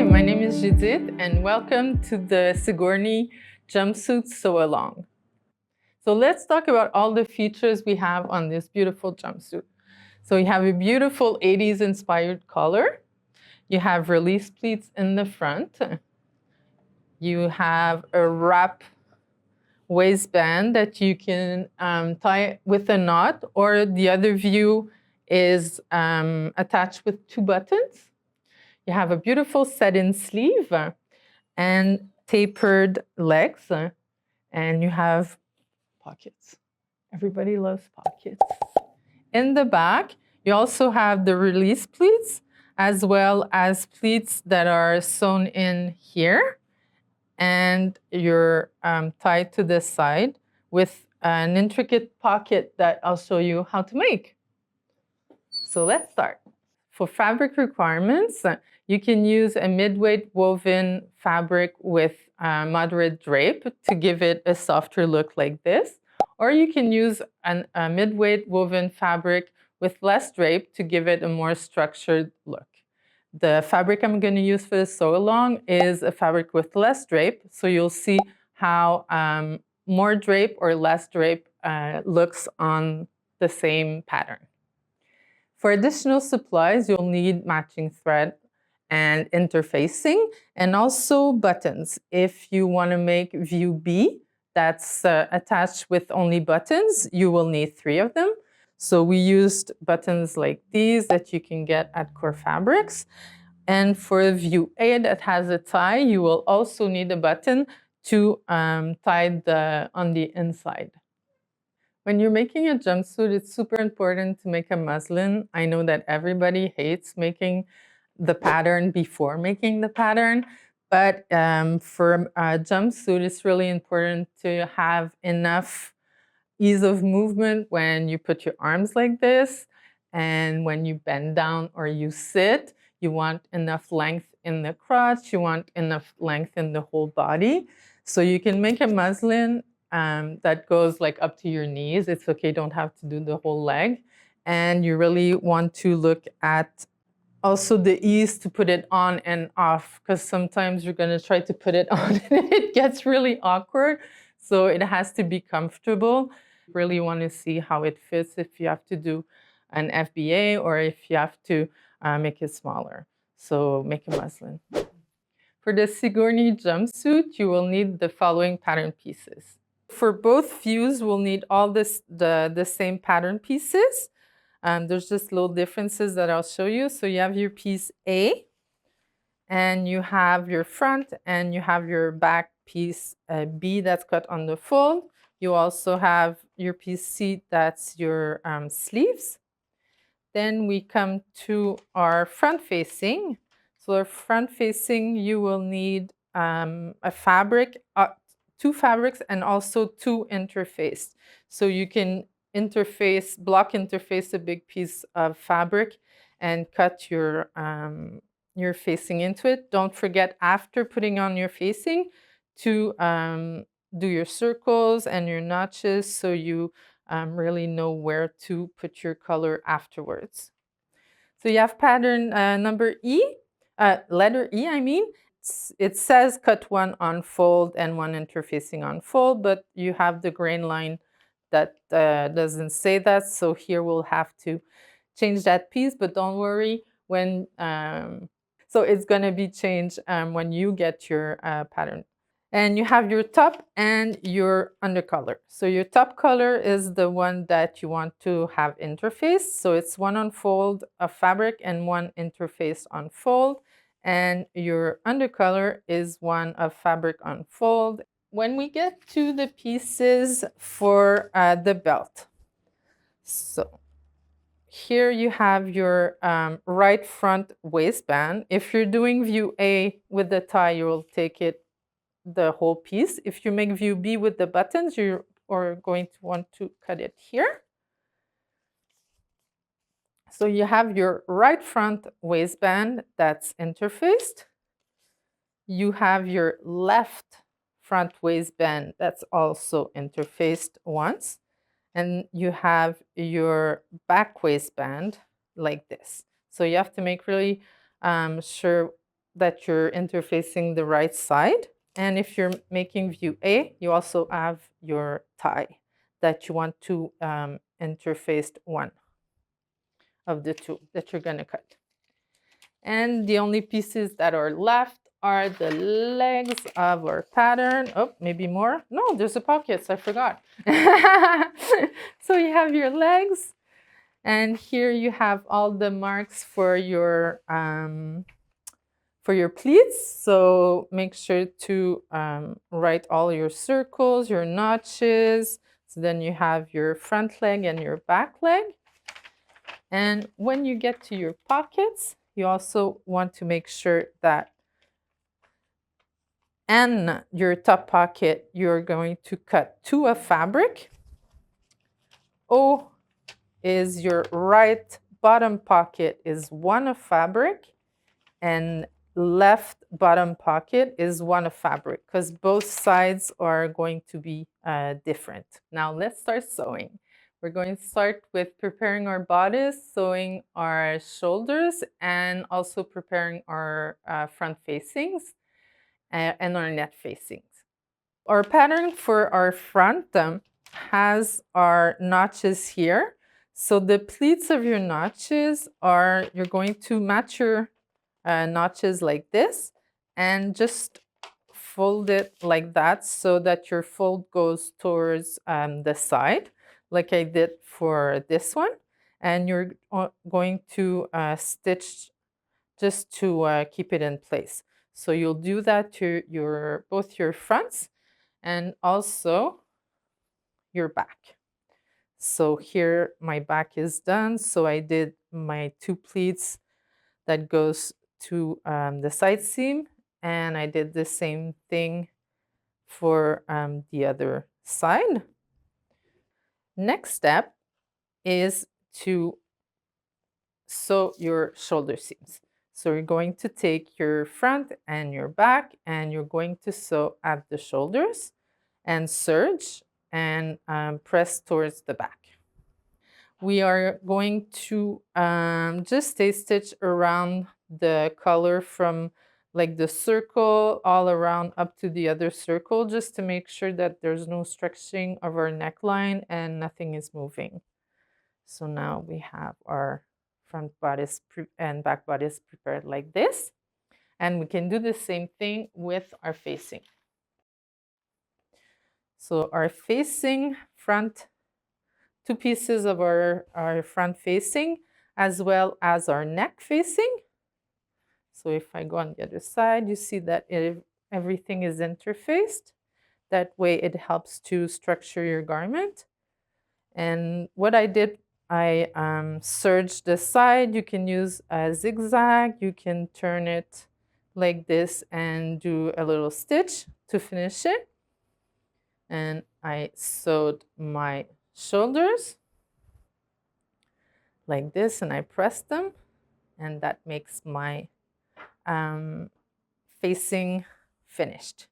my name is Judith and welcome to the Sigourney jumpsuit sew-along. So let's talk about all the features we have on this beautiful jumpsuit. So you have a beautiful 80s inspired collar. You have release pleats in the front. You have a wrap waistband that you can tie with a knot, or the other view is attached with 2 buttons. You have a beautiful set-in sleeve and tapered legs, and you have pockets. Everybody loves pockets. In the back, you also have the release pleats, as well as pleats that are sewn in here, and you're tied to this side with an intricate pocket that I'll show you how to make. So let's start. For fabric requirements, you can use a mid-weight woven fabric with moderate drape to give it a softer look like this. Or you can use a mid-weight woven fabric with less drape to give it a more structured look. The fabric I'm going to use for the sew-along is a fabric with less drape, so you'll see how more drape or less drape looks on the same pattern. For additional supplies, you'll need matching thread and interfacing, and also buttons. If you want to make view B that's attached with only buttons, you will need 3 of them. So we used buttons like these that you can get at Core Fabrics. And for view A that has a tie, you will also need a button to tie on the inside. When you're making a jumpsuit, it's super important to make a muslin. I know that everybody hates making the pattern before making the pattern, but for a jumpsuit, it's really important to have enough ease of movement when you put your arms like this, and when you bend down or you sit, you want enough length in the crotch, you want enough length in the whole body. So you can make a muslin that goes like up to your knees. It's okay, don't have to do the whole leg. And you really want to look at also the ease to put it on and off, because sometimes you're going to try to put it on and it gets really awkward. So it has to be comfortable. Really want to see how it fits if you have to do an FBA or if you have to make it smaller. So make a muslin. For the Sigourney jumpsuit, you will need the following pattern pieces. For both views, we'll need all the same pattern pieces. There's just little differences that I'll show you. So you have your piece A, and you have your front, and you have your back piece B that's cut on the fold. You also have your piece C, that's your sleeves. Then we come to our front facing. So our front facing, you will need a fabric, 2 fabrics, and also 2 interfaced. So you can block interface a big piece of fabric and cut your facing into it. Don't forget, after putting on your facing, to do your circles and your notches so you really know where to put your color afterwards. So you have pattern number E, letter E, I mean. It says cut 1 on fold and 1 interfacing on fold, but you have the grain line that doesn't say that. So here we'll have to change that piece, but don't worry, when so it's going to be changed when you get your pattern. And you have your top and your undercolor. So your top color is the one that you want to have interfaced. So it's 1 on fold of fabric and 1 interface on fold. And your undercolor is 1 of fabric on fold. When we get to the pieces for the belt, so here you have your right front waistband. If you're doing view A with the tie, you will take it the whole piece. If you make view B with the buttons, you are going to want to cut it here. So you have your right front waistband that's interfaced. You have your left front waistband that's also interfaced once. And you have your back waistband like this. So you have to make really sure that you're interfacing the right side. And if you're making view A, you also have your tie that you want to interface one of the two that you're going to cut. And the only pieces that are left are the legs of our pattern. Oh, maybe more. No, there's the pockets. I forgot. So you have your legs. And here you have all the marks for your pleats. So make sure to write all your circles, your notches. So then you have your front leg and your back leg. And when you get to your pockets, you also want to make sure that in your top pocket, you're going to cut 2 of fabric. O is your right bottom pocket is 1 of fabric, and left bottom pocket is 1 of fabric, because both sides are going to be different. Now let's start sewing. We're going to start with preparing our bodice, sewing our shoulders, and also preparing our front facings and our neck facings. Our pattern for our front has our notches here. So the pleats of your notches are, you're going to match your notches like this and just fold it like that so that your fold goes towards the side, like I did for this one. And you're going to stitch just to keep it in place. So you'll do that to both your fronts and also your back. So here my back is done. So I did my 2 pleats that goes to the side seam, and I did the same thing for the other side. Next step is to sew your shoulder seams. So you're going to take your front and your back, and you're going to sew at the shoulders and serge and press towards the back. We are going to just stay stitch around the color from like the circle all around up to the other circle, just to make sure that there's no stretching of our neckline and nothing is moving. So now we have our front bodice and back bodice prepared like this. And we can do the same thing with our facing. So our facing front, 2 pieces of our front facing, as well as our neck facing. So if I go on the other side, you see that everything is interfaced. That way it helps to structure your garment. And what I did, I serged the side. You can use a zigzag. You can turn it like this and do a little stitch to finish it. And I sewed my shoulders like this, and I press them, and that makes my facing finished.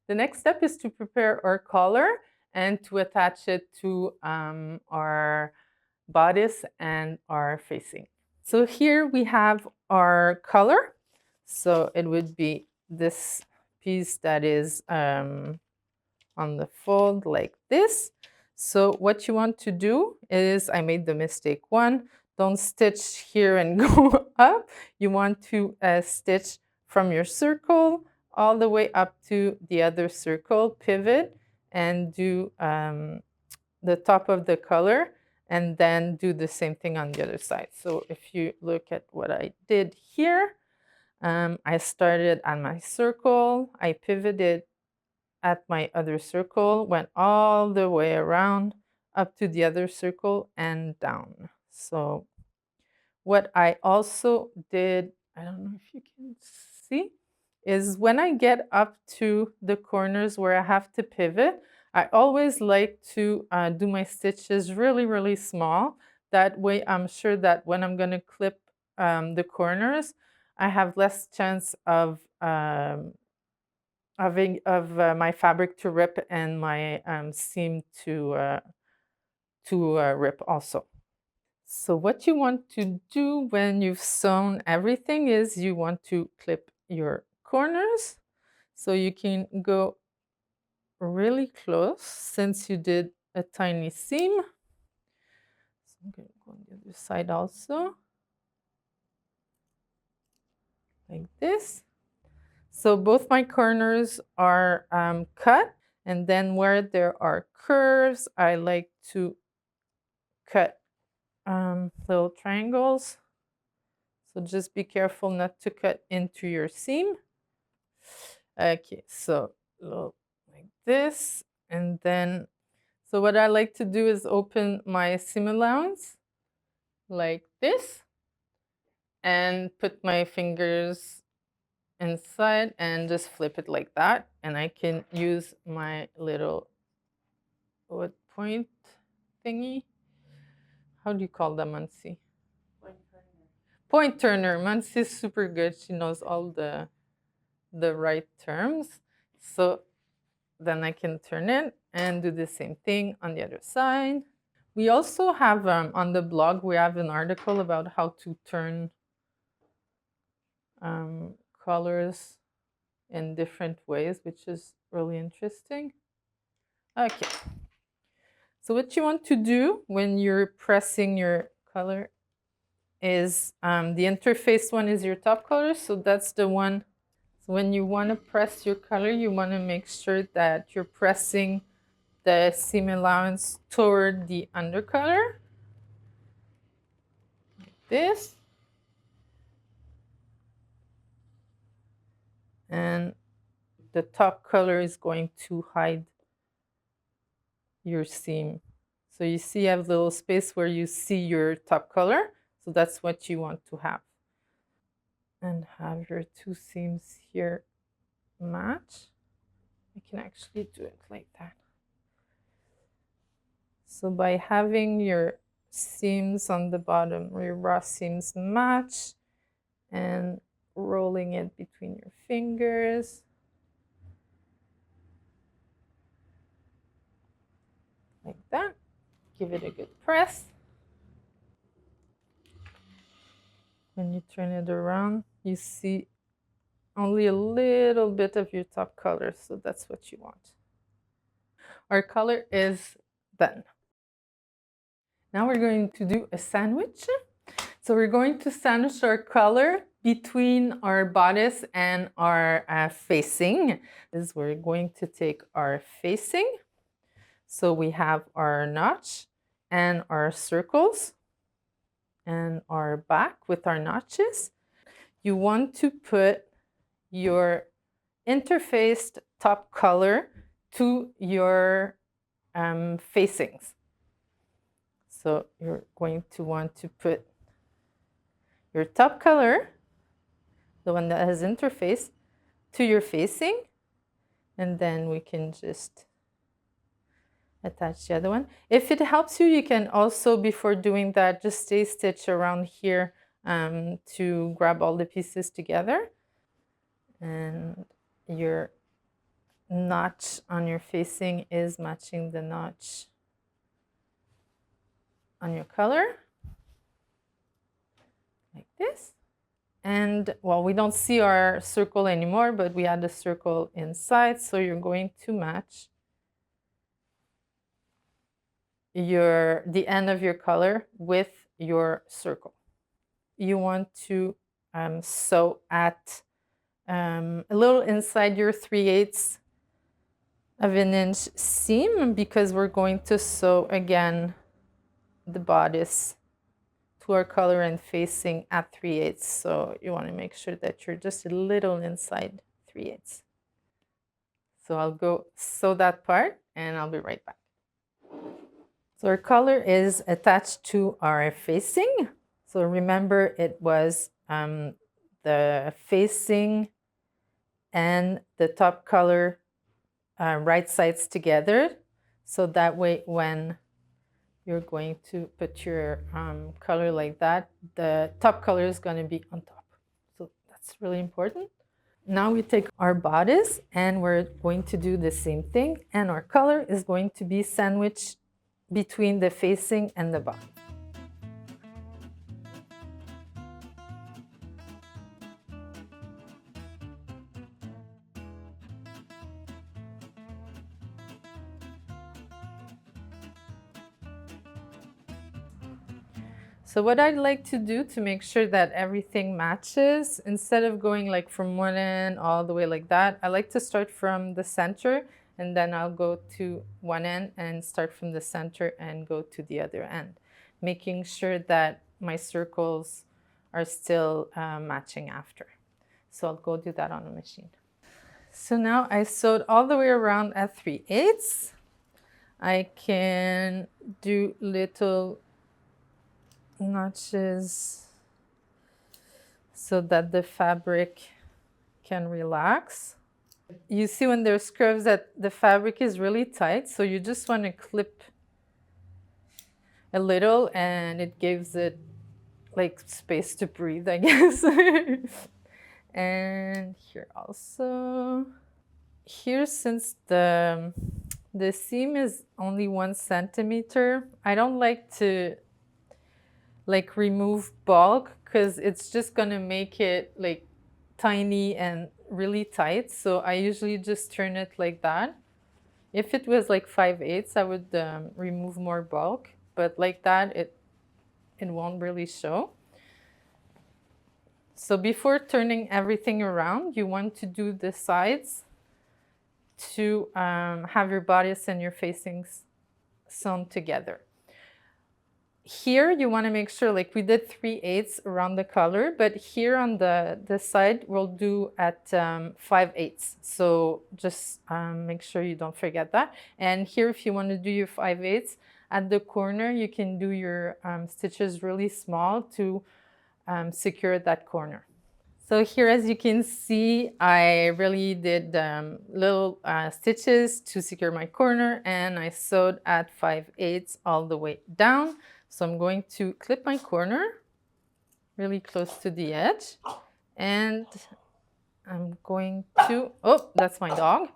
The next step is to prepare our collar and to attach it to our bodice and our facing. So here we have our collar. So it would be this piece that is on the fold like this. So what you want to do is, I made the mistake 1, don't stitch here and go up. You want to stitch from your circle all the way up to the other circle, pivot, and do the top of the collar, and then do the same thing on the other side. So if you look at what I did here, I started on my circle, I pivoted at my other circle, went all the way around up to the other circle and down. So what I also did, I don't know if you can see, is when I get up to the corners where I have to pivot, I always like to do my stitches really, really small. That way I'm sure that when I'm going to clip the corners, I have less chance of my fabric to rip and my seam to rip also. So what you want to do when you've sewn everything is you want to clip your corners. So you can go really close since you did a tiny seam. So I'm going to go on the other side also, like this. So both my corners are cut, and then where there are curves, I like to cut little triangles. So just be careful not to cut into your seam. Okay, so like this, and then, so what I like to do is open my seam allowance like this, and put my fingers inside and just flip it like that, and I can use my little wood point thingy. How do you call that, Muncie? Point turner. Muncie is super good. She knows all the right terms. So then I can turn it and do the same thing on the other side. We also have on the blog, we have an article about how to turn colors in different ways, which is really interesting. Okay. So what you want to do when you're pressing your color is the interface one is your top color. So that's the one. So when you want to press your color, you want to make sure that you're pressing the seam allowance toward the undercolor. Like this. And the top color is going to hide your seam. So you see you have a little space where you see your top color. So that's what you want to have. And have your two seams here match. I can actually do it like that. So by having your seams on the bottom, or your raw seams match, and rolling it between your fingers, like that. Give it a good press. When you turn it around, you see only a little bit of your top color, so that's what you want. Our color is done. Now we're going to do a sandwich. So we're going to sandwich our color between our bodice and our facing. Is we're going to take our facing. So we have our notch and our circles and our back with our notches. You want to put your interfaced top color to your facings. So you're going to want to put your top color, the one that has interface, to your facing, and then we can just attach the other one. If it helps you, you can also, before doing that, just stay stitch around here to grab all the pieces together. And your notch on your facing is matching the notch on your color, like this. And well, we don't see our circle anymore, but we had a circle inside, so you're going to match the end of your color with your circle. You want to sew at a little inside your 3/8 of an inch seam, because we're going to sew again the bodice to our color and facing at 3/8. So you want to make sure that you're just a little inside 3/8. So I'll go sew that part and I'll be right back. So our color is attached to our facing. So remember, it was the facing and the top color right sides together. So that way, when you're going to put your color like that, the top color is going to be on top. So that's really important. Now we take our bodice and we're going to do the same thing, and our color is going to be sandwiched between the facing and the bottom. So what I'd like to do to make sure that everything matches, instead of going like from one end all the way like that, I like to start from the center, and then I'll go to one end and start from the center and go to the other end, making sure that my circles are still matching after. So I'll go do that on the machine. So now I sewed all the way around at 3/8. I can do little notches so that the fabric can relax. You see when there's curves that the fabric is really tight, so you just want to clip a little and it gives it like space to breathe, I guess. And here also, here, since the seam is only 1 centimeter, I don't like to like remove bulk because it's just gonna make it like tiny and really tight. So I usually just turn it like that. If it was like 5/8, I would remove more bulk, but like that it won't really show. So before turning everything around, you want to do the sides to have your bodice and your facings sewn together. Here you want to make sure, like we did 3/8 around the collar, but here on the side we'll do at 5/8. So just make sure you don't forget that. And here, if you want to do your 5/8 at the corner, you can do your stitches really small to secure that corner. So here, as you can see, I really did little stitches to secure my corner, and I sewed at 5/8 all the way down. So I'm going to clip my corner really close to the edge, and I'm going to, oh, that's my dog.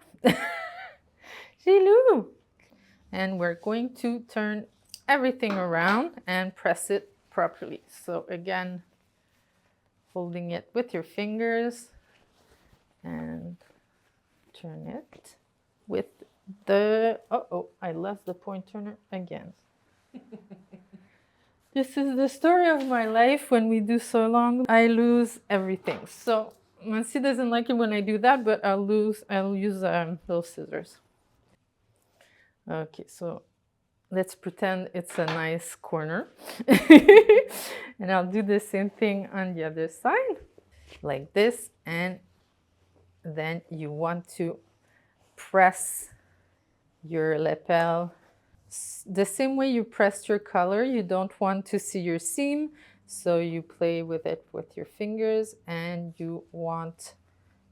Shilou. And we're going to turn everything around and press it properly. So again, holding it with your fingers and turn it with the, uh-oh, I left the point turner again. This is the story of my life. When we do so long, I lose everything. So Mansi doesn't like it when I do that, but I'll use little scissors. Okay, so let's pretend it's a nice corner. And I'll do the same thing on the other side, like this. And then you want to press your lapel the same way you pressed your collar. You don't want to see your seam, so you play with it with your fingers, and you want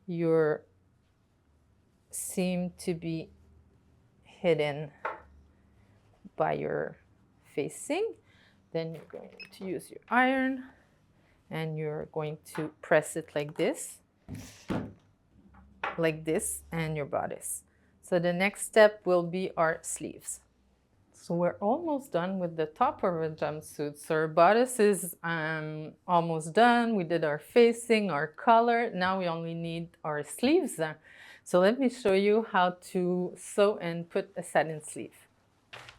your seam to be hidden by your facing. Then you're going to use your iron and you're going to press it like this, and your bodice. So the next step will be our sleeves. So we're almost done with the top of our jumpsuit. So our bodice is almost done. We did our facing, our collar. Now we only need our sleeves. So let me show you how to sew and put a satin sleeve.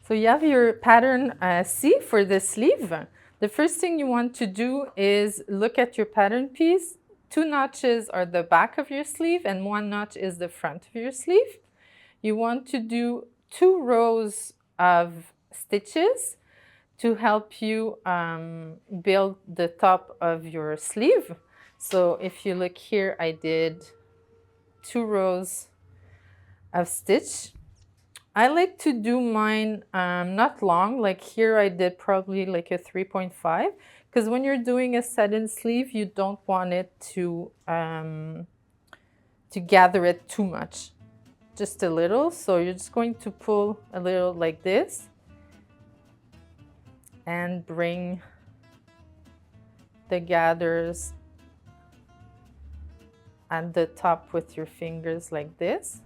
So you have your pattern C for the sleeve. The first thing you want to do is look at your pattern piece. 2 notches are the back of your sleeve and 1 notch is the front of your sleeve. You want to do 2 rows of stitches to help you build the top of your sleeve. So if you look here, I did 2 rows of stitch. I like to do mine not long, like here I did probably like a 3.5, because when you're doing a satin sleeve, you don't want it to gather it too much. Just a little. So you're just going to pull a little like this and bring the gathers at the top with your fingers like this,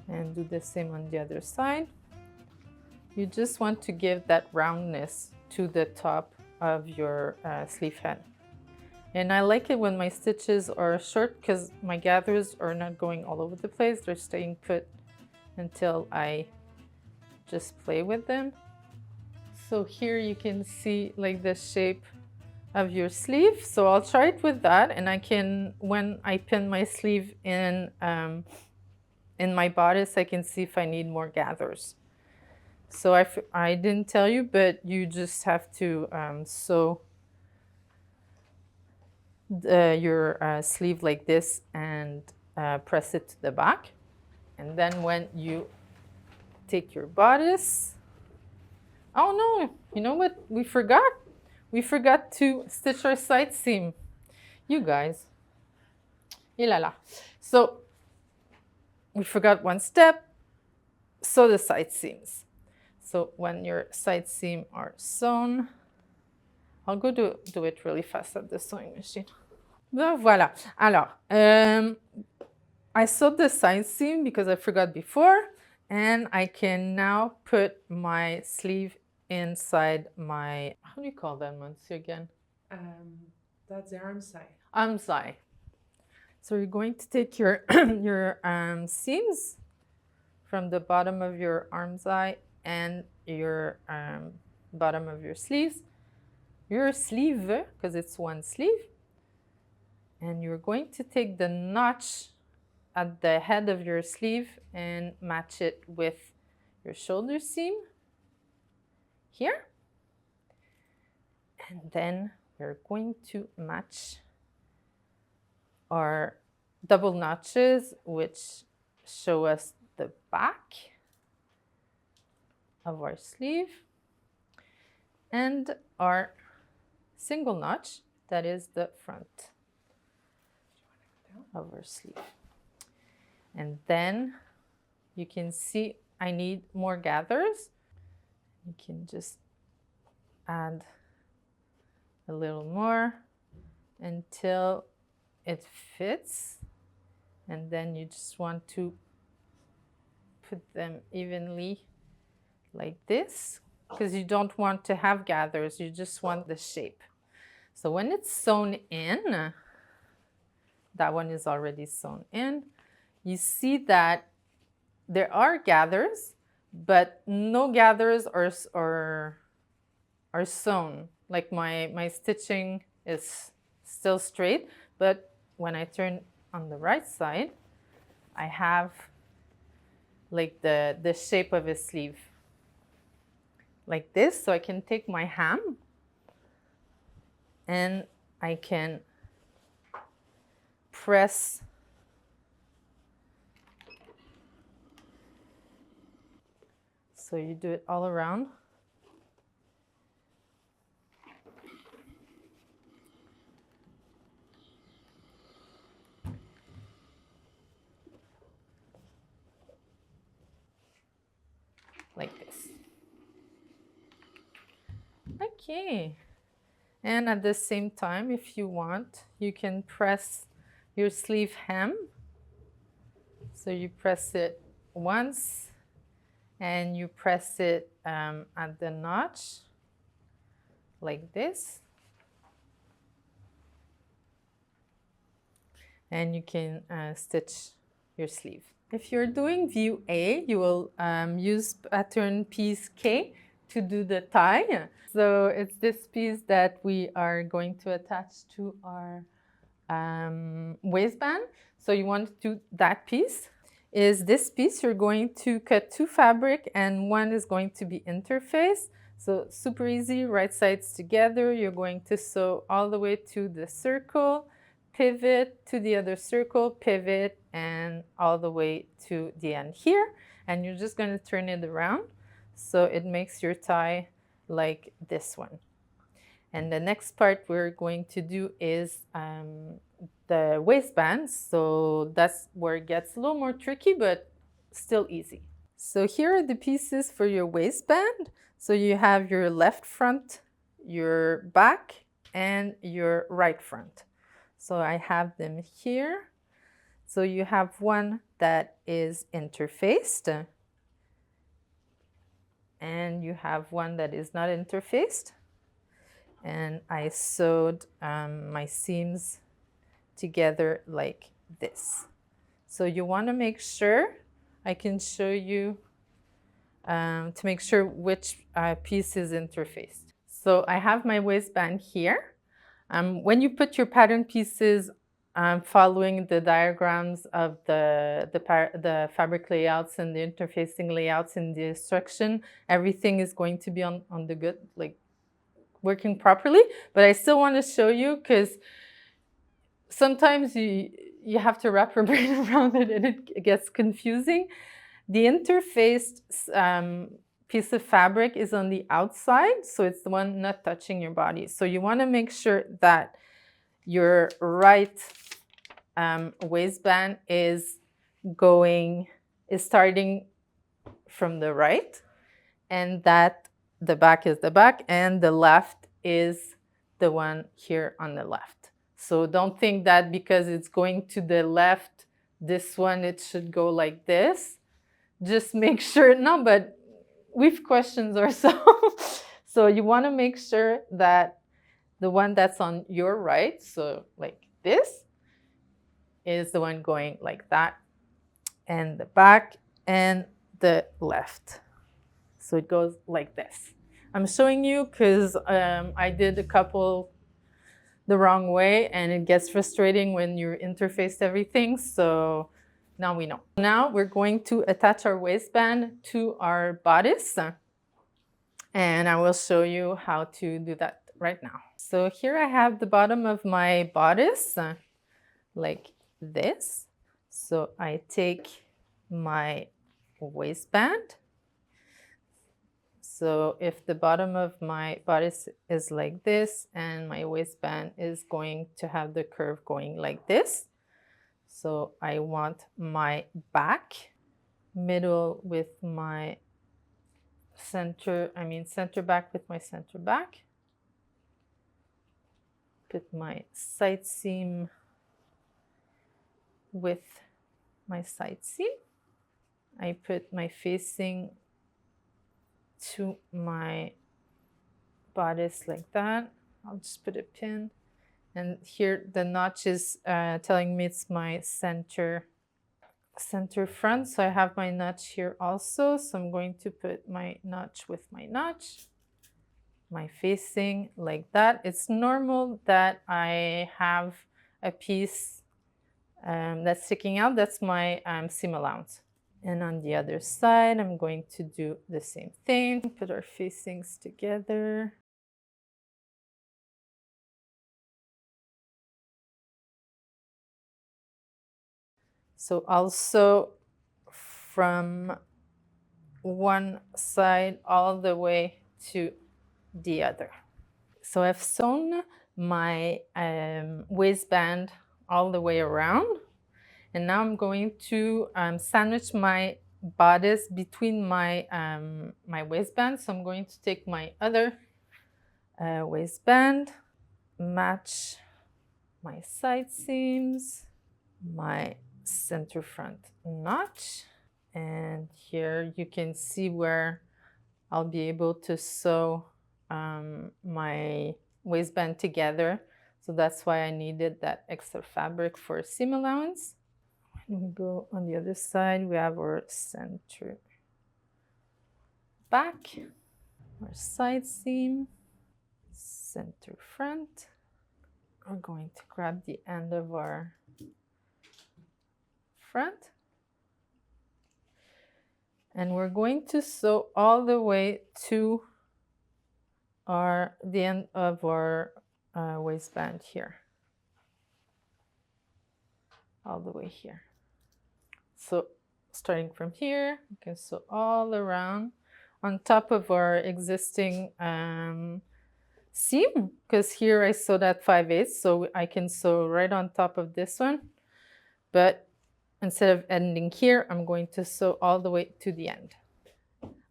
and do the same on the other side. You just want to give that roundness to the top of your sleeve head. And I like it when my stitches are short because my gathers are not going all over the place. They're staying put until I just play with them. So here you can see like the shape of your sleeve. So I'll try it with that, and I can, when I pin my sleeve in my bodice, I can see if I need more gathers. So I didn't tell you, but you just have to sew your sleeve like this and press it to the back. And then when you take your bodice, oh no, you know what we forgot? We forgot to stitch our side seam. You guys. Ilala. So we forgot one step, sew the side seams. So when your side seam are sewn, I'll go do it really fast at the sewing machine. Ben voilà. Alors, I sewed the side seam because I forgot before, and I can now put my sleeve inside my, how do you call that, Monsieur, again? That's the arm side. Arm side. So you're going to take your your seams from the bottom of your arm side and your bottom of your sleeves, your sleeve, because it's one sleeve, and you're going to take the notch at the head of your sleeve and match it with your shoulder seam here. And then we're going to match our double notches, which show us the back of our sleeve, and our single notch, that is the front of our sleeve. And then you can see I need more gathers. You can just add a little more until it fits, and then you just want to put them evenly like this, because you don't want to have gathers, you just want the shape. So when it's sewn in, that one is already sewn in, you see that there are gathers, but no gathers are sewn. Like my stitching is still straight, but when I turn on the right side, I have like the shape of a sleeve like this. So I can take my ham and I can press so you do it all around. Like this. Okay. And at the same time, if you want, you can press your sleeve hem. So you press it once and you press it at the notch like this. And you can stitch your sleeve. If you're doing view A, you will use pattern piece K to do the tie. So it's this piece that we are going to attach to our waistband. So you want to do that piece. Is this piece, you're going to cut two fabric and one is going to be interfaced. So super easy, right sides together. You're going to sew all the way to the circle, pivot to the other circle, pivot, and all the way to the end here. And you're just going to turn it around so it makes your tie like this one. And the next part we're going to do is the waistband. So that's where it gets a little more tricky, but still easy. So here are the pieces for your waistband. So you have your left front, your back, and your right front. So I have them here. So you have one that is interfaced, and you have one that is not interfaced. And I sewed my seams together like this. So you want to make sure, I can show you to make sure which piece is interfaced. So I have my waistband here. When you put your pattern pieces following the diagrams of the fabric layouts and the interfacing layouts in the instruction, everything is going to be on the good, like working properly. But I still want to show you because sometimes you have to wrap your brain around it and it gets confusing. The interfaced piece of fabric is on the outside, so it's the one not touching your body. So you want to make sure that your right waistband is starting from the right, and that the back is the back and the left is the one here on the left. So don't think that because it's going to the left, this one, it should go like this. Just make sure, no, but we've questioned ourselves. So you want to make sure that the one that's on your right, so like this, is the one going like that, and the back and the left. So it goes like this. I'm showing you because I did a couple the wrong way and it gets frustrating when you interface everything. So now we know. Now we're going to attach our waistband to our bodice, and I will show you how to do that right now. So here I have the bottom of my bodice like this. So I take my waistband. So if the bottom of my bodice is like this and my waistband is going to have the curve going like this, so I want my back, middle with my center back with my center back. Put my side seam with my side seam. I put my facing to my bodice like that. I'll just put a pin. And here the notch is telling me it's my center front. So I have my notch here also. So I'm going to put my notch with my notch, my facing like that. It's normal that I have a piece that's sticking out. That's my seam allowance. And on the other side, I'm going to do the same thing. Put our facings together. So also from one side all the way to the other. So I've sewn my waistband all the way around. And now I'm going to sandwich my bodice between my, my waistband. So I'm going to take my other waistband, match my side seams, my center front notch, and here you can see where I'll be able to sew my waistband together. So that's why I needed that extra fabric for seam allowance. When we go on the other side, we have our center back, our side seam, center front. We're going to grab the end of our front, and we're going to sew all the way to the end of our waistband here, all the way here. So starting from here, you can sew all around on top of our existing seam, because here I sewed at 5/8, so I can sew right on top of this one. But instead of ending here, I'm going to sew all the way to the end.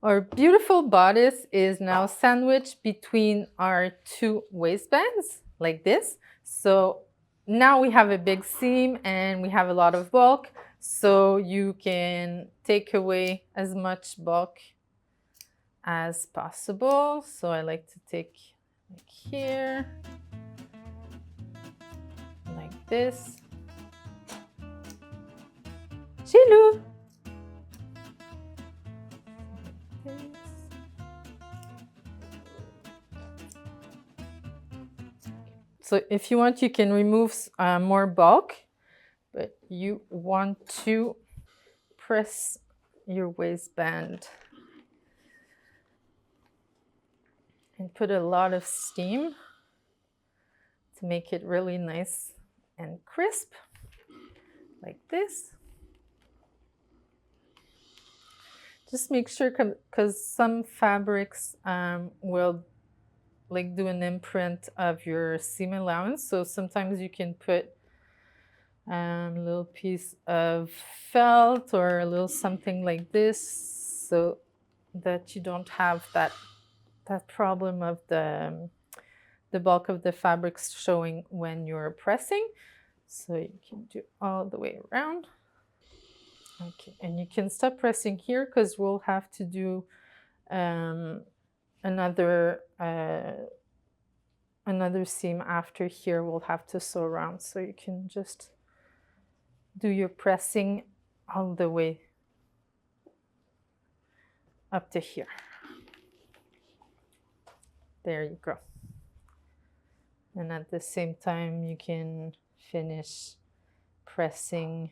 Our beautiful bodice is now sandwiched between our two waistbands like this. So now we have a big seam and we have a lot of bulk. So you can take away as much bulk as possible. So I like to take like here, like this. Chilou! So if you want, you can remove more bulk, but you want to press your waistband and put a lot of steam to make it really nice and crisp, like this. Just make sure, because some fabrics will like do an imprint of your seam allowance. So sometimes you can put a little piece of felt or a little something like this, so that you don't have that problem of the bulk of the fabrics showing when you're pressing. So you can do all the way around. Okay, and you can stop pressing here because we'll have to do another seam after here. We'll have to sew around, so you can just do your pressing all the way up to here. There you go. And at the same time, you can finish pressing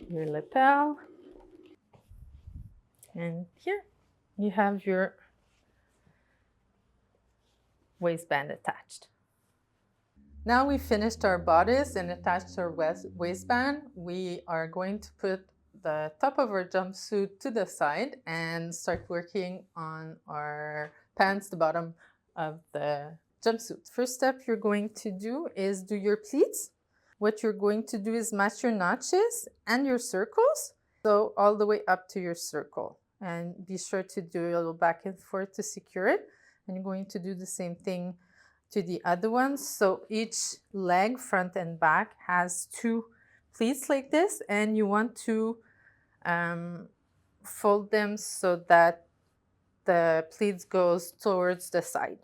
your lapel. And here you have your waistband attached. Now we finished our bodice and attached our waistband. We are going to put the top of our jumpsuit to the side and start working on our pants, the bottom of the jumpsuit. First step you're going to do is do your pleats. What you're going to do is match your notches and your circles, so all the way up to your circle. And be sure to do a little back and forth to secure it. And you're going to do the same thing to the other ones. So each leg, front and back, has 2 pleats like this, and you want to fold them so that the pleats goes towards the side.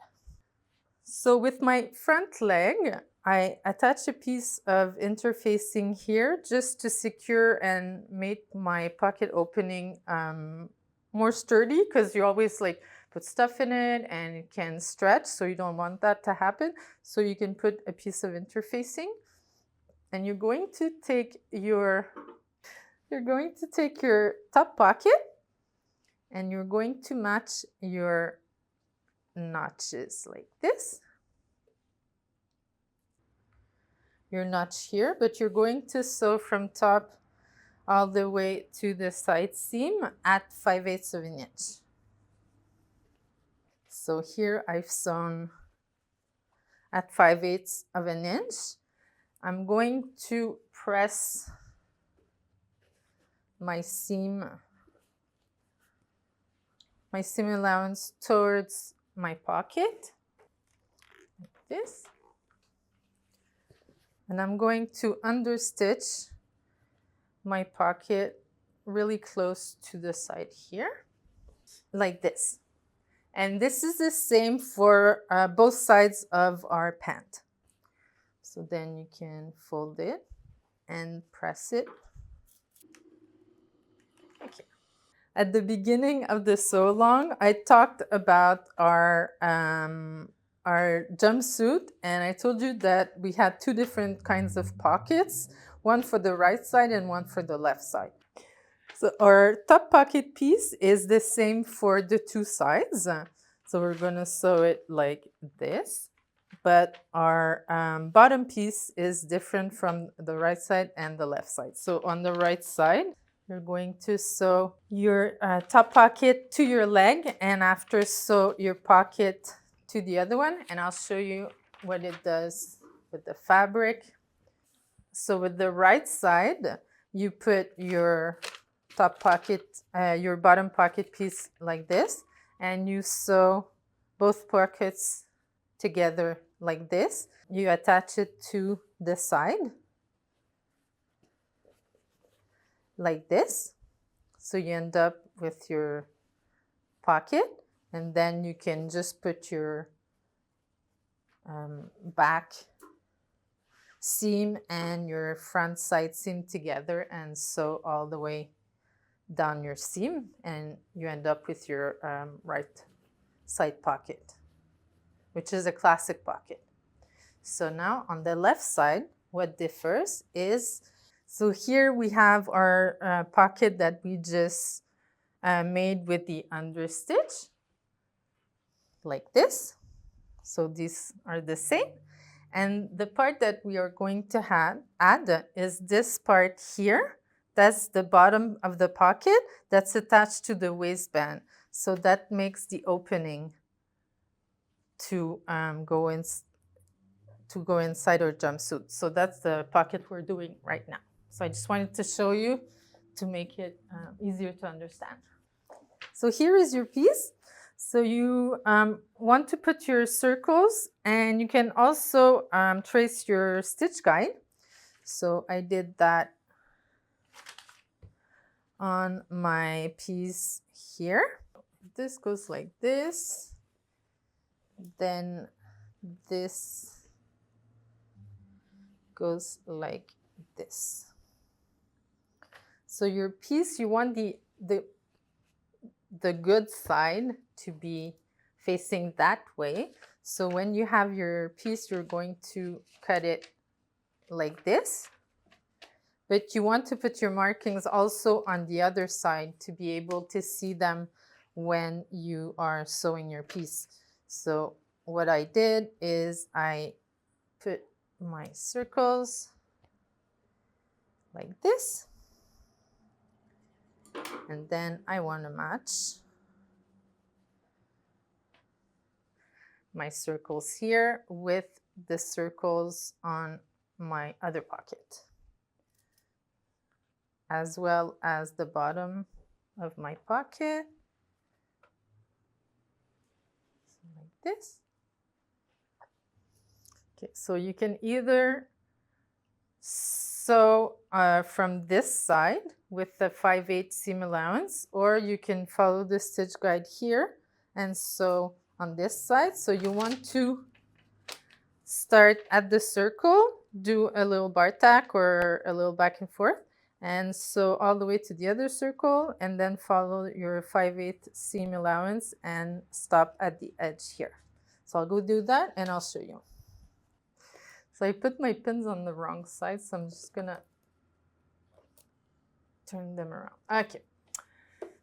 So with my front leg, I attach a piece of interfacing here just to secure and make my pocket opening more sturdy, because you always like put stuff in it and it can stretch, so you don't want that to happen. So you can put a piece of interfacing, and you're going to take your top pocket and you're going to match your notches like this. Your notch here, but you're going to sew from top all the way to the side seam at 5/8 of an inch. So here I've sewn at 5/8 of an inch. I'm going to press my seam allowance towards my pocket like this. And I'm going to understitch my pocket really close to the side here, like this. And this is the same for both sides of our pant. So then you can fold it and press it. Okay. At the beginning of the Sewalong, I talked about our jumpsuit, and I told you that we had 2 different kinds of pockets, one for the right side and one for the left side. So our top pocket piece is the same for the 2 sides. So we're going to sew it like this, but our bottom piece is different from the right side and the left side. So on the right side, you're going to sew your top pocket to your leg, and after sew your pocket to the other one, and I'll show you what it does with the fabric. So with the right side, you put your top pocket, your bottom pocket piece like this, and you sew both pockets together like this. You attach it to the side like this. So you end up with your pocket, and then you can just put your back seam and your front side seam together and sew all the way down your seam, and you end up with your right side pocket. which is a classic pocket. So now on the left side, what differs is, so here we have our pocket that we just made with the understitch, like this. So these are the same. And the part that we are going to add is this part here. That's the bottom of the pocket that's attached to the waistband. So that makes the opening to go inside our jumpsuit. So that's the pocket we're doing right now. So I just wanted to show you to make it easier to understand. So here is your piece. So you want to put your circles, and you can also trace your stitch guide. So I did that on my piece here. This goes like this. Then this goes like this. So your piece, you want the good side to be facing that way. So when you have your piece, you're going to cut it like this. But you want to put your markings also on the other side to be able to see them when you are sewing your piece. So what I did is I put my circles like this. And then I want to match my circles here with the circles on my other pocket, as well as the bottom of my pocket, so like this. Okay, so you can either sew from this side with the 5/8 seam allowance, or you can follow the stitch guide here and sew on this side. So you want to start at the circle, do a little bar tack or a little back and forth, and sew all the way to the other circle, and then follow your 5/8 seam allowance and stop at the edge here. So I'll go do that and I'll show you. So I put my pins on the wrong side, so I'm just gonna turn them around. Okay.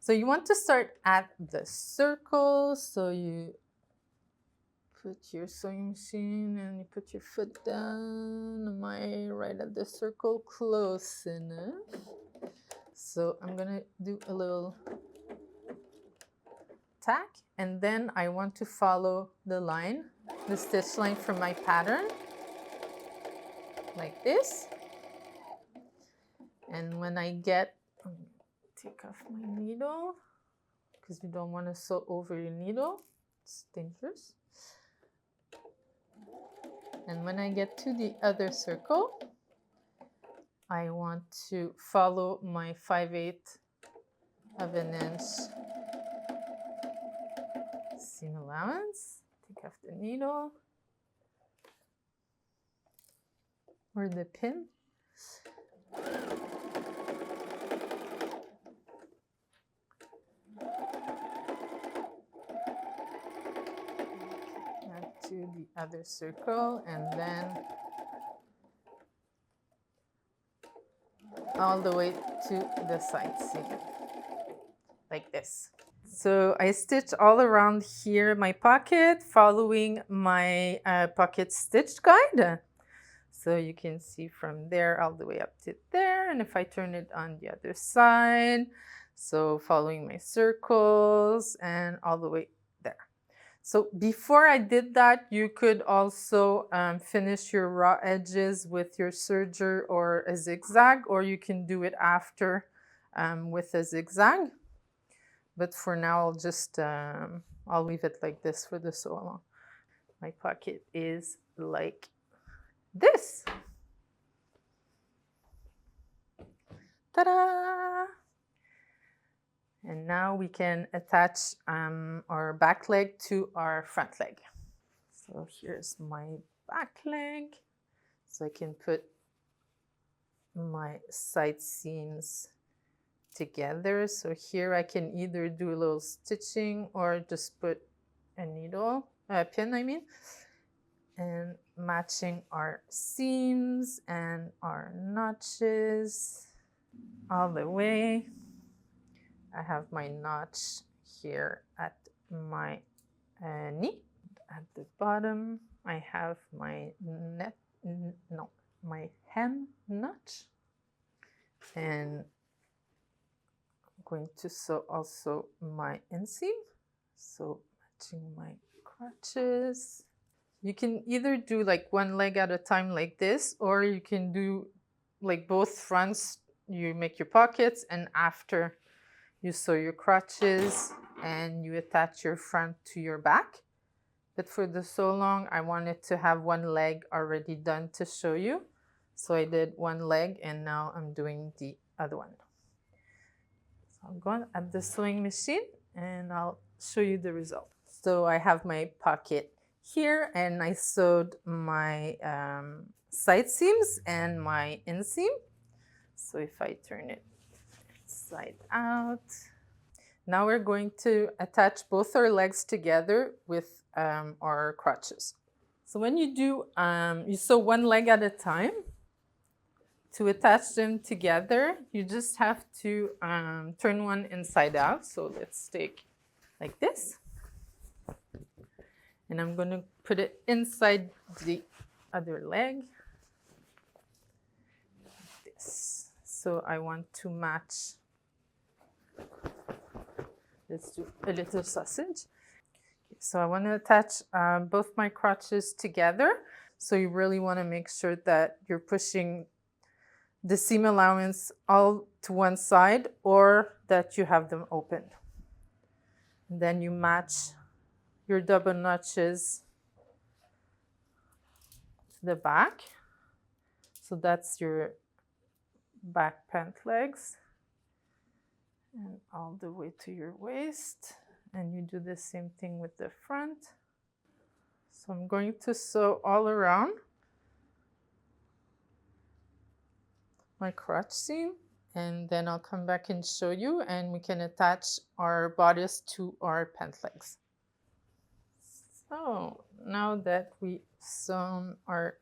So you want to start at the circle. So you put your sewing machine and you put your foot down. Am I right at the circle? Close enough. So I'm gonna do a little tack, and then I want to follow the line, the stitch line from my pattern, like this. And when I get, take off my needle because you don't want to sew over your needle, it's dangerous. And when I get to the other circle, I want to follow my 5/8 of an inch seam allowance. Take off the needle or the pin. To the other circle, and then all the way to the side seam, like this. So I stitch all around here my pocket, following my pocket stitch guide. So you can see from there all the way up to there. And if I turn it on the other side, so following my circles and all the way there. So before I did that, you could also finish your raw edges with your serger or a zigzag, or you can do it after with a zigzag. But for now, I'll just, I'll leave it like this for the sew along. My pocket is like this. Ta-da! And now we can attach our back leg to our front leg. So here's my back leg. So I can put my side seams together. So here I can either do a little stitching or just put a needle pin, I mean, and matching our seams and our notches all the way. I have my notch here at my knee. At the bottom, I have my my hem notch, and I'm going to sew also my inseam. So matching my crotches. You can either do like one leg at a time like this, or you can do like both fronts. You make your pockets, and after you sew your crotches and you attach your front to your back. But for the Sewalong, I wanted to have one leg already done to show you. So I did one leg, and now I'm doing the other one. So I'm going at the sewing machine and I'll show you the result. So I have my pocket here, and I sewed my side seams and my inseam. So if I turn it side out, now we're going to attach both our legs together with our crotches. So when you do, you sew one leg at a time. To attach them together, you just have to turn one inside out. So let's take like this. And I'm going to put it inside the other leg. Like this. So I want to match. Let's do a little sausage. So I want to attach both my crotches together. So you really want to make sure that you're pushing the seam allowance all to one side, or that you have them open. And then you match your double notches to the back. So that's your back pant legs, and all the way to your waist. And you do the same thing with the front. So I'm going to sew all around my crotch seam, and then I'll come back and show you, and we can attach our bodice to our pant legs. So now that we sewn our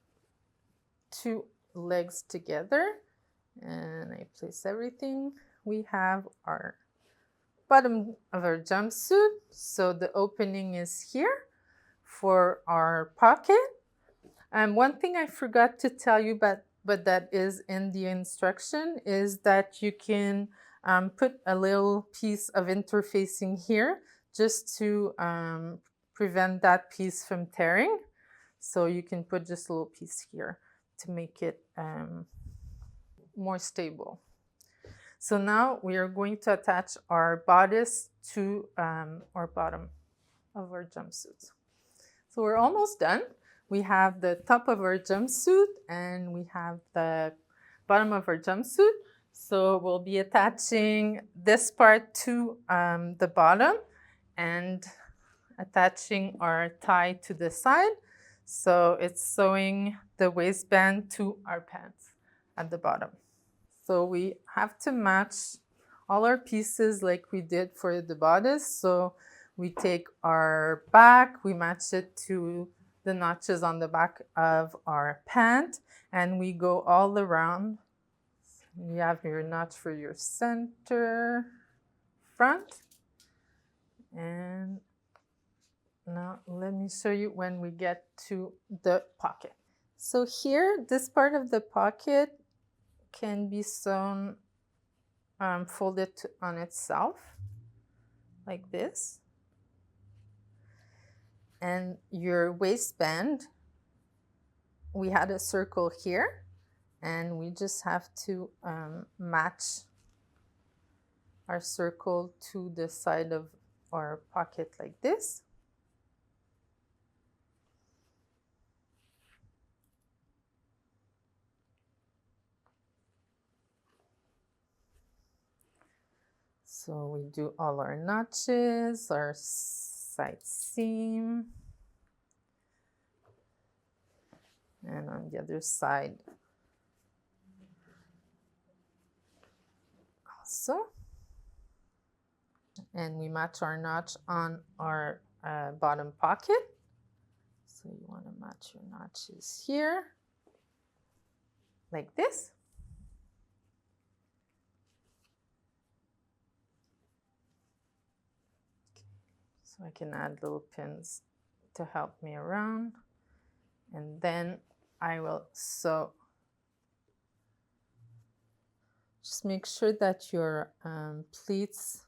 two legs together and I place everything, we have our bottom of our jumpsuit. So the opening is here for our pocket. And one thing I forgot to tell you, but that is in the instruction, is that you can put a little piece of interfacing here just to prevent that piece from tearing. So you can put just a little piece here to make it more stable. So now we are going to attach our bodice to our bottom of our jumpsuit. So we're almost done. We have the top of our jumpsuit and we have the bottom of our jumpsuit. So we'll be attaching this part to the bottom and attaching our tie to the side. So it's sewing the waistband to our pants at the bottom. So we have to match all our pieces like we did for the bodice. So we take our back, we match it to the notches on the back of our pant, and we go all around. You have your notch for your center front. And now let me show you when we get to the pocket. So here, this part of the pocket can be sewn folded on itself like this. And your waistband, we had a circle here, and we just have to match our circle to the side of our pocket like this. So we do all our notches, our side seam, and on the other side also. And we match our notch on our bottom pocket. So you want to match your notches here, like this. So I can add little pins to help me around. And then I will sew. Just make sure that your pleats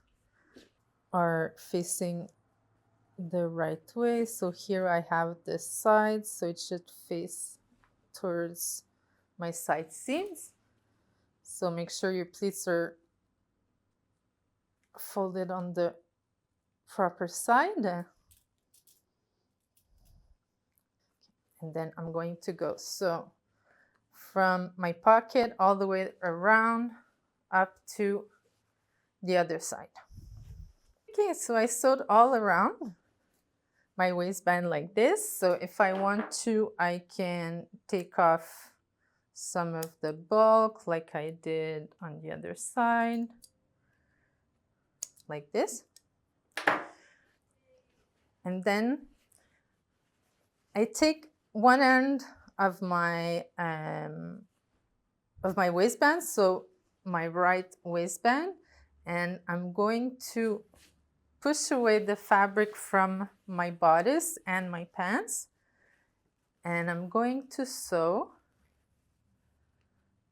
are facing the right way. So here I have this side, so it should face towards my side seams. So make sure your pleats are folded on the proper side. And then I'm going to go sew from my pocket all the way around up to the other side. Okay, so I sewed all around my waistband like this. So if I want to, I can take off some of the bulk like I did on the other side, like this. And then I take one end of my waistband, so my right waistband, and I'm going to push away the fabric from my bodice and my pants, and I'm going to sew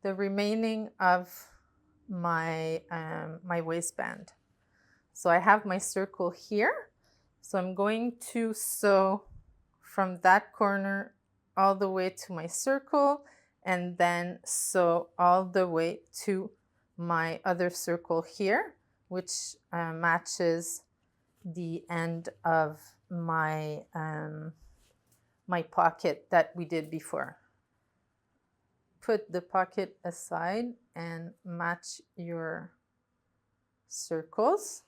the remaining of my my waistband. So I have my circle here, so I'm going to sew from that corner all the way to my circle, and then sew all the way to my other circle here, which matches the end of my my pocket that we did before. Put the pocket aside and match your circles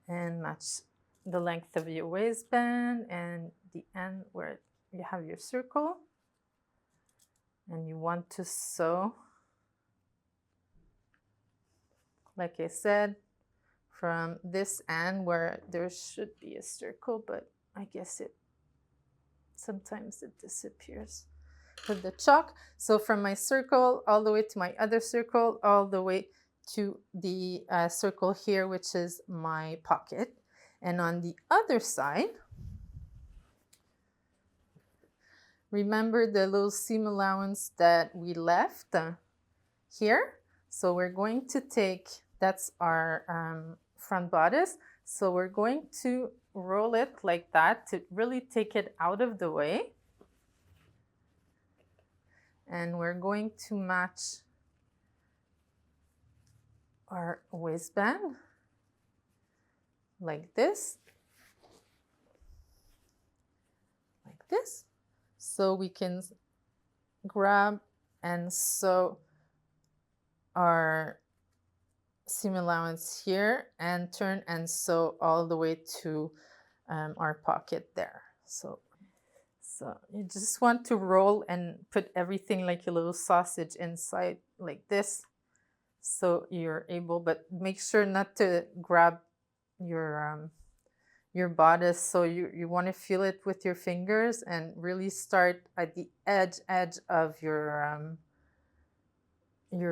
and match the length of your waistband and the end where you have your circle. And you want to sew, like I said, from this end where there should be a circle, but I guess sometimes it disappears with the chalk. So from my circle all the way to my other circle, all the way to the circle here, which is my pocket. And on the other side, remember the little seam allowance that we left here. So we're going to take, that's our front bodice. So we're going to roll it like that to really take it out of the way. And we're going to match our waistband like this. Like this. So we can grab and sew our seam allowance here and turn and sew all the way to our pocket there. So you just want to roll and put everything like a little sausage inside like this, so you're able, but make sure not to grab your bodice. So you want to feel it with your fingers and really start at the edge of your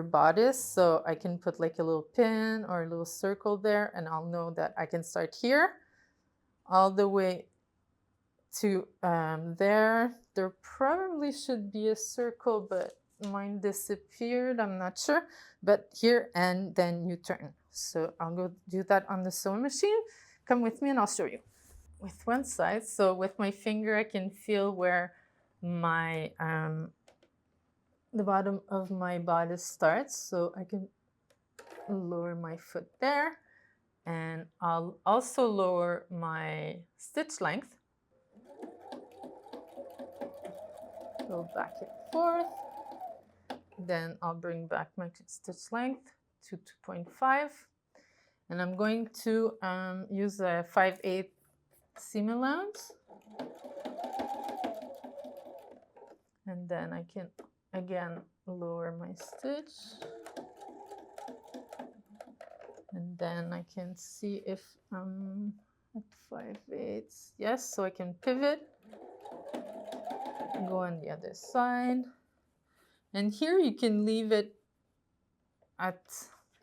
bodice. So I can put like a little pin or a little circle there, and I'll know that I can start here all the way to there. There probably should be a circle, but mine disappeared, I'm not sure, but here, and then you turn. So I'll go do that on the sewing machine. Come with me and I'll show you. With one side, so with my finger I can feel where my the bottom of my bodice starts, so I can lower my foot there, and I'll also lower my stitch length. Go back and forth. Then I'll bring back my stitch length to 2.5, and I'm going to use a 5/8 seam allowance, and then I can again lower my stitch, and then I can see if I'm at 5/8. Yes, so I can pivot Go on the other side. And here you can leave it at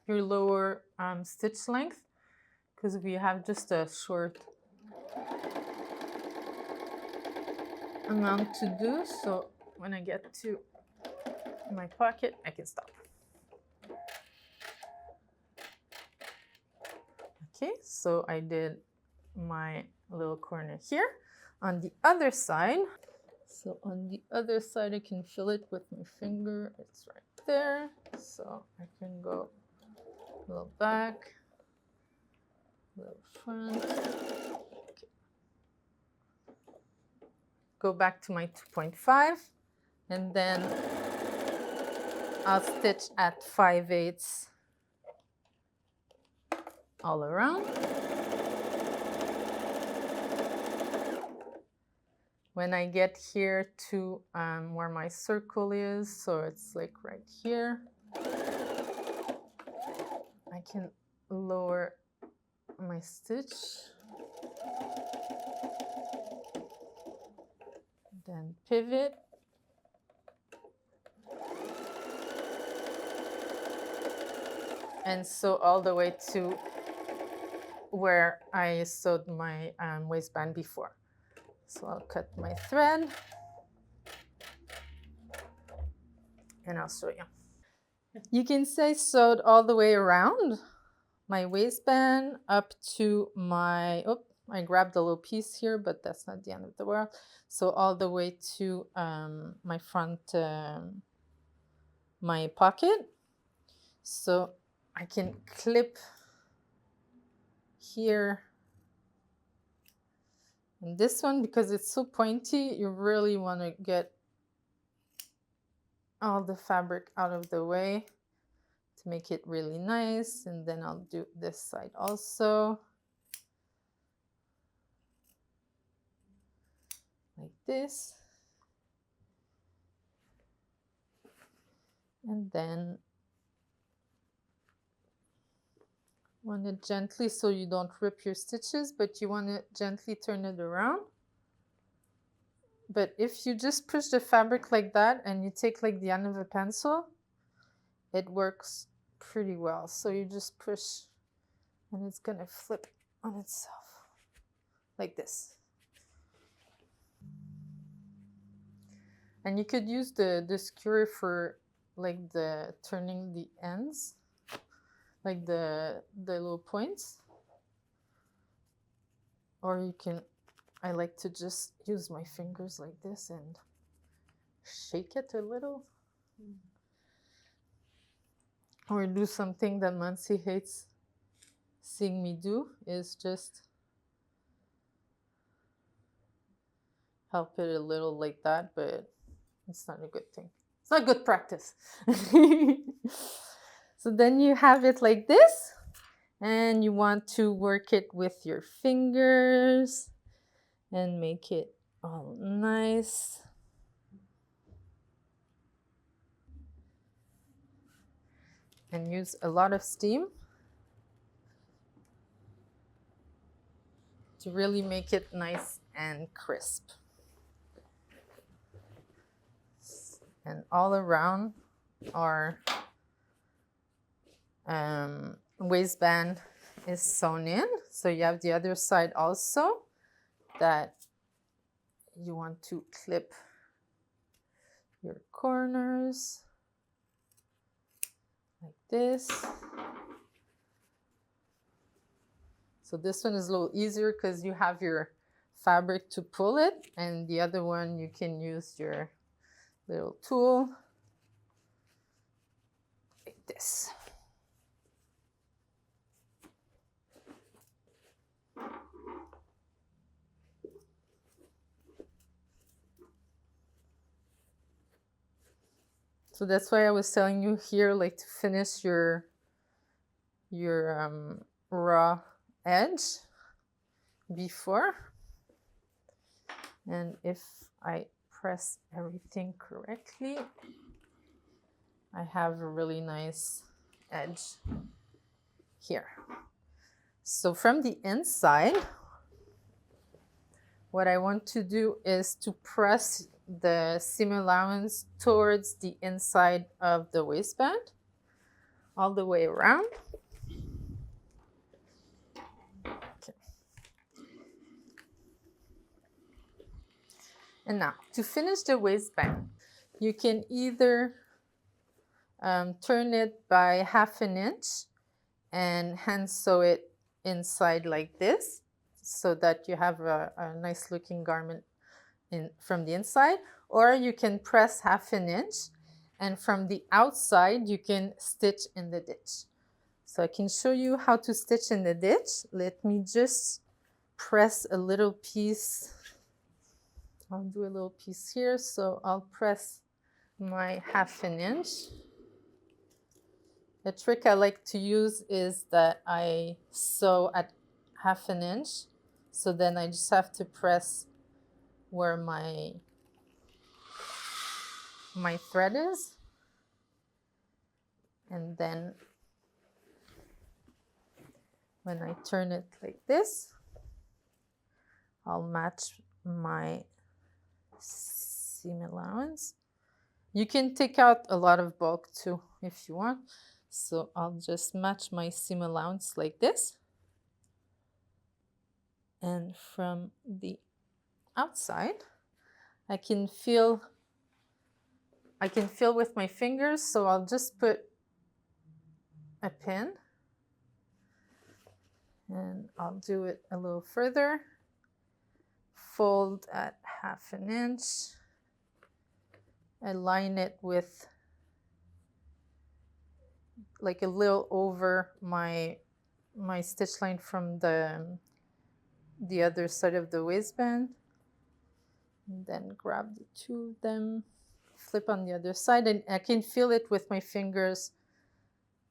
your lower stitch length, because we have just a short amount to do. So when I get to my pocket, I can stop. Okay, so I did my little corner here. On the other side, so on the other side, I can fill it with my finger. It's right there. So I can go a little back, a little front. Okay. Go back to my 2.5, and then I'll stitch at 5/8 all around. When I get here to where my circle is, so it's like right here, I can lower my stitch, then pivot, and sew all the way to where I sewed my waistband before. So I'll cut my thread and I'll show you. You can say sewed all the way around my waistband up to my, oh, I grabbed a little piece here, but that's not the end of the world. So all the way to my front, my pocket. So I can clip here. And this one, because it's so pointy, you really want to get all the fabric out of the way to make it really nice. And then I'll do this side also. Like this. And then want to gently, so you don't rip your stitches, but you want to gently turn it around. But if you just push the fabric like that and you take like the end of a pencil, it works pretty well. So you just push and it's gonna flip on itself like this. And you could use the skewer for like the turning the ends, like the little points. Or you can, I like to just use my fingers like this and shake it a little. Or do something that Mansi hates seeing me do, is just help it a little like that, but it's not a good thing. It's not good practice. So then you have it like this, and you want to work it with your fingers and make it all nice. And use a lot of steam to really make it nice and crisp. And all around our waistband is sewn in. So you have the other side also that you want to clip your corners like this. So this one is a little easier because you have your fabric to pull it, and the other one you can use your little tool like this. So that's why I was telling you here, like to finish your raw edge before. And if I press everything correctly, I have a really nice edge here. So from the inside, what I want to do is to press the seam allowance towards the inside of the waistband, all the way around. Okay. And now, to finish the waistband, you can either turn it by 1/2 inch and hand sew it inside like this, so that you have a nice looking garment from the inside, or you can press 1/2 inch and from the outside you can stitch in the ditch. So I can show you how to stitch in the ditch. Let me just press a little piece. I'll do a little piece here, so I'll press my 1/2 inch. The trick I like to use is that I sew at 1/2 inch, so then I just have to press where my thread is, and then when I turn it like this, I'll match my seam allowance. You can take out a lot of bulk too if you want. So I'll just match my seam allowance like this. And from the outside, I can feel with my fingers, so I'll just put a pin and I'll do it a little further. Fold at 1/2 inch. Align it with like a little over my stitch line from the other side of the waistband. And then grab the two of them, flip on the other side, and I can feel it with my fingers,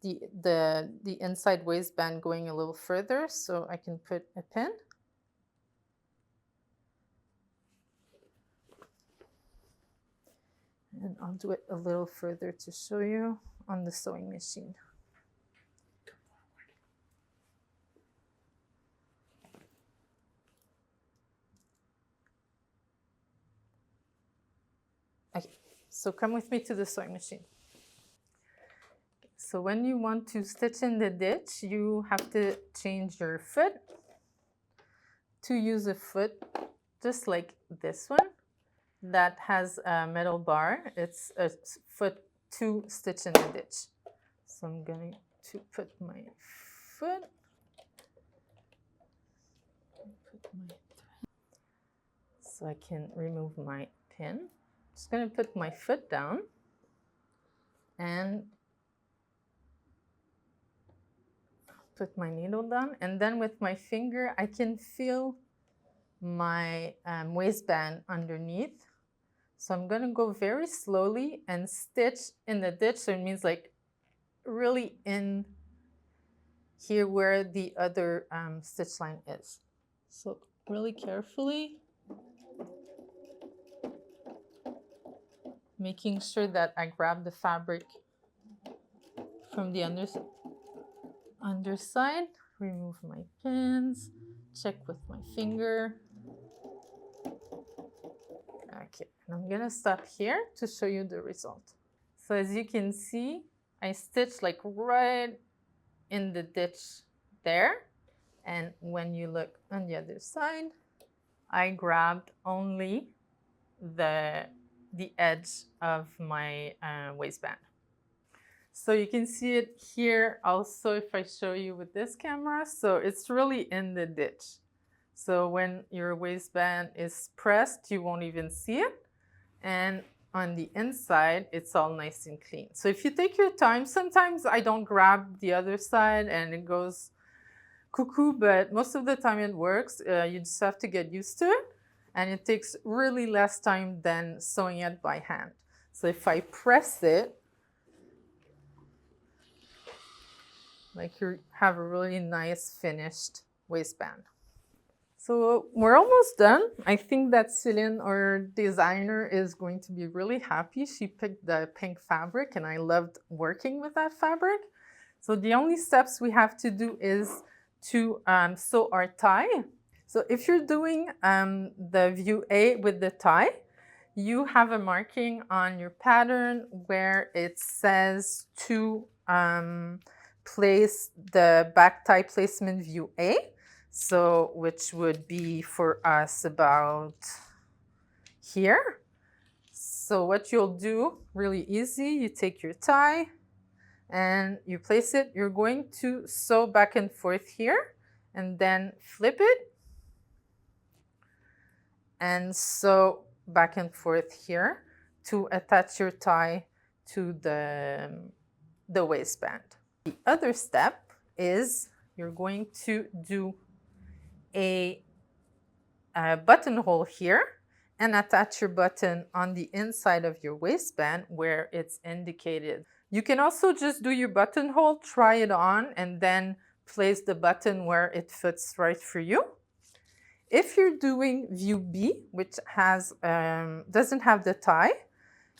the inside waistband going a little further, so I can put a pin. And I'll do it a little further to show you on the sewing machine. Okay, so come with me to the sewing machine. So when you want to stitch in the ditch, you have to change your foot. To use a foot just like this one that has a metal bar, it's a foot to stitch in the ditch. So I'm going to put my foot, so I can remove my pin. Just going to put my foot down and put my needle down, and then with my finger I can feel my waistband underneath. So I'm going to go very slowly and stitch in the ditch, so it means like really in here where the other stitch line is. So really carefully, making sure that I grab the fabric from the underside, remove my pins, check with my finger. Okay, and I'm gonna stop here to show you the result. So as you can see, I stitched like right in the ditch there, and when you look on the other side, I grabbed only the edge of my waistband. So you can see it here also if I show you with this camera. So it's really in the ditch. So when your waistband is pressed, you won't even see it. And on the inside, it's all nice and clean. So if you take your time, sometimes I don't grab the other side and it goes cuckoo, but most of the time it works. You just have to get used to it. And it takes really less time than sewing it by hand. So if I press it, like you have a really nice finished waistband. So we're almost done. I think that Celine, our designer, is going to be really happy. She picked the pink fabric and I loved working with that fabric. So the only steps we have to do is to sew our tie. So if you're doing the view A with the tie, you have a marking on your pattern where it says to place the back tie placement view A, so which would be for us about here. So what you'll do, really easy, you take your tie and you place it. You're going to sew back and forth here and then flip it and sew back and forth here to attach your tie to the waistband. The other step is you're going to do a buttonhole here and attach your button on the inside of your waistband where it's indicated. You can also just do your buttonhole, try it on, and then place the button where it fits right for you. If you're doing view B, which has doesn't have the tie,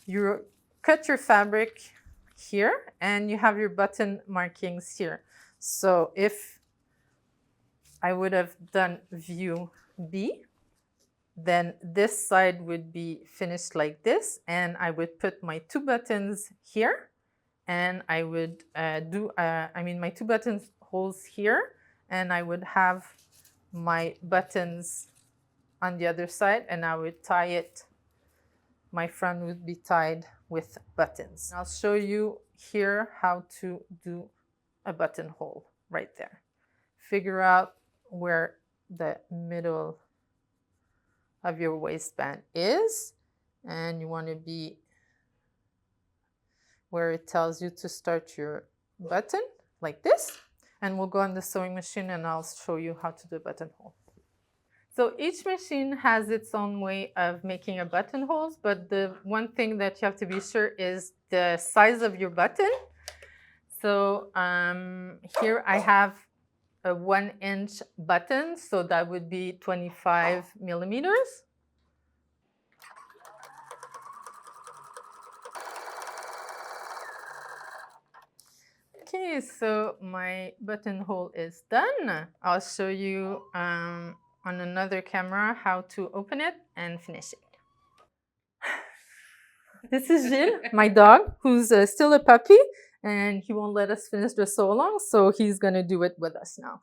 you cut your fabric here and you have your button markings here. So if I would have done view B, then this side would be finished like this, and I would put my 2 buttons here, and I would my 2 button holes here, and I would have my buttons on the other side, and I would tie it. My front would be tied with buttons. I'll show you here how to do a buttonhole right there. Figure out where the middle of your waistband is, and you want to be where it tells you to start your button like this, and we'll go on the sewing machine and I'll show you how to do a buttonhole. So each machine has its own way of making a buttonholes, but the one thing that you have to be sure is the size of your button. So here I have a 1-inch button, so that would be 25 millimeters. Okay, so my buttonhole is done. I'll show you on another camera how to open it and finish it. This is Gilles, my dog, who's still a puppy, and he won't let us finish the sew along, so he's gonna do it with us now.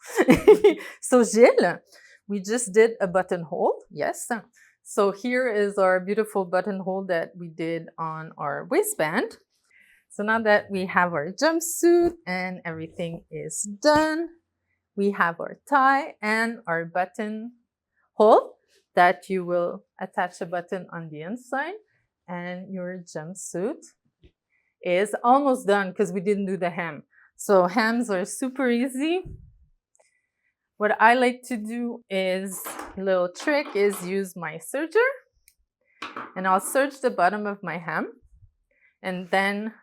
So Gilles, we just did a buttonhole, yes. So here is our beautiful buttonhole that we did on our waistband. So now that we have our jumpsuit and everything is done, we have our tie and our buttonhole that you will attach a button on the inside, and your jumpsuit is almost done because we didn't do the hem. So hems are super easy. What I like to do is, a little trick is use my serger, and I'll serge the bottom of my hem, and then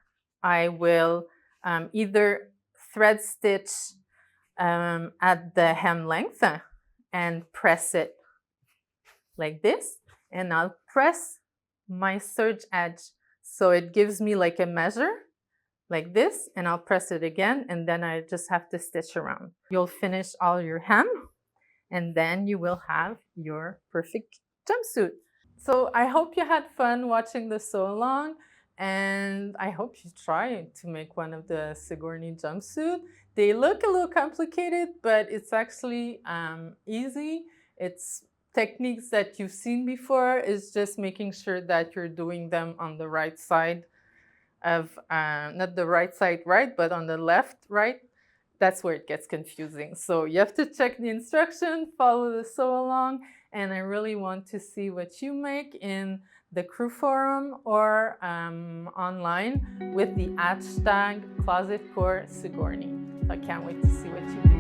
I will either thread stitch at the hem length and press it like this, and I'll press my serge edge so it gives me like a measure like this, and I'll press it again, and then I just have to stitch around. You'll finish all your hem, and then you will have your perfect jumpsuit. So I hope you had fun watching the sew along, and I hope you try to make one of the Sigourney jumpsuit. They look a little complicated, but it's actually easy. It's techniques that you've seen before. It's just making sure that you're doing them on the right side of, not the right side right, but on the left right. That's where it gets confusing. So you have to check the instruction, follow the sew along, and I really want to see what you make in the crew forum or online with the #ClosetCoreSigourney. I can't wait to see what you do.